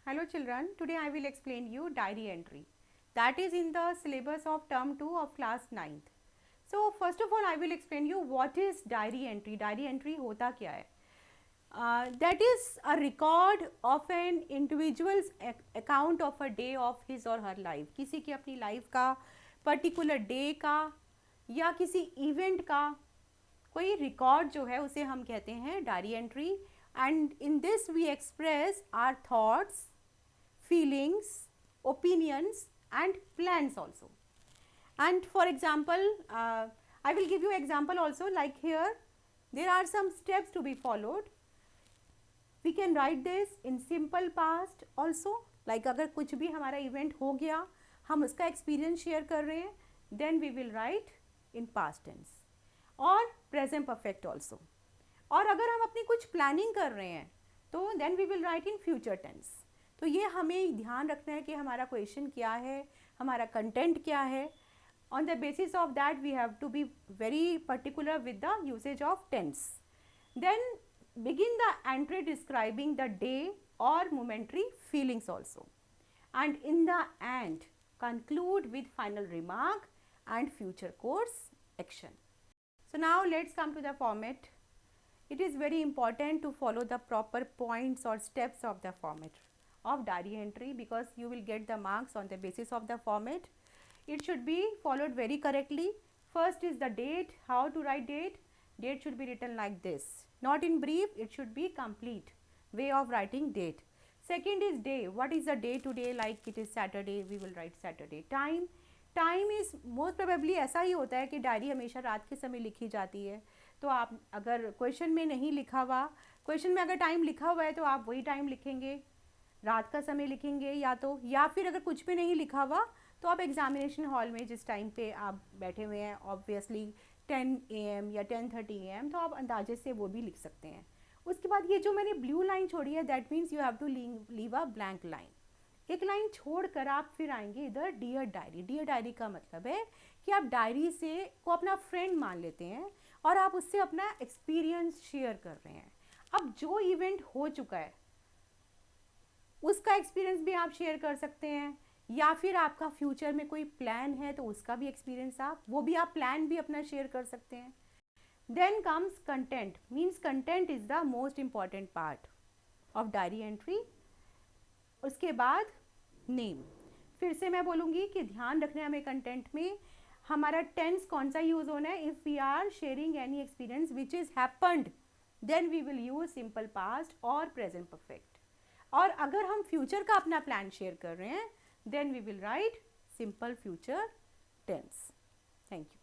Hello children, today I will explain you diary entry that is in the syllabus of term 2 of class 9th. So first of all I will explain you what is diary entry. Diary entry होता क्या है? That is a record of an individual's account of a day of his or her life. किसी की अपनी life का particular day का या किसी event का कोई रिकॉर्ड जो है उसे हम कहते हैं diary entry. And in this we express our thoughts, feelings, opinions and plans also. And for example, I will give you example also, like here there are some steps to be followed. We can write this in simple past also, like अगर कुछ भी हमारा event हो गया हम उसका experience share कर रहे हैं, then we will write in past tense और प्रेजेंट परफेक्ट ऑल्सो. और अगर हम अपनी कुछ प्लानिंग कर रहे हैं तो then we will write in future tense. तो ये हमें ध्यान रखना है कि हमारा क्वेश्चन क्या है, हमारा कंटेंट क्या है. On the basis of that we have to be very particular with the usage of tense. Then begin the entry describing the day or momentary feelings also, and in the end conclude with final remark and future course action. So now let's come to the format. It is very important to follow the proper points or steps of the format of diary entry because you will get the marks on the basis of the format. It should be followed very correctly. First is the date. How to write date? Date should be written like this, not in brief, it should be complete way of writing date. Second is day. What is the day today? Like it is Saturday, we will write Saturday. Time. Time is most probably ऐसा ही होता है कि diary हमेशा रात के समय लिखी जाती है. तो आप अगर क्वेश्चन में नहीं लिखा हुआ, क्वेश्चन में अगर टाइम लिखा हुआ है तो आप वही टाइम लिखेंगे, रात का समय लिखेंगे या फिर अगर कुछ भी नहीं लिखा हुआ तो आप एग्जामिनेशन हॉल में जिस टाइम पे आप बैठे हुए हैं ऑब्वियसली 10 AM या 10:30 AM तो आप अंदाजे से वो भी लिख सकते हैं. उसके बाद ये जो मैंने ब्लू लाइन छोड़ी है that means you have to leave a blank line. एक लाइन छोड़कर आप फिर आएंगे इधर डियर डायरी. डियर डायरी का मतलब है कि आप डायरी से को अपना फ्रेंड मान लेते हैं और आप उससे अपना एक्सपीरियंस शेयर कर रहे हैं. अब जो इवेंट हो चुका है उसका एक्सपीरियंस भी आप शेयर कर सकते हैं, या फिर आपका फ्यूचर में कोई प्लान है तो उसका भी एक्सपीरियंस आप प्लान भी अपना शेयर कर सकते हैं. Then comes content. Means content is the most important part of diary entry. उसके बाद नेम. फिर से मैं बोलूँगी कि ध्यान रखना है हमें कंटेंट में हमारा टेंस कौन सा यूज़ होना है. If we are sharing any experience which is happened then we will use simple past और प्रेजेंट परफेक्ट. और अगर हम फ्यूचर का अपना प्लान शेयर कर रहे हैं then we will write simple future tense. Thank you.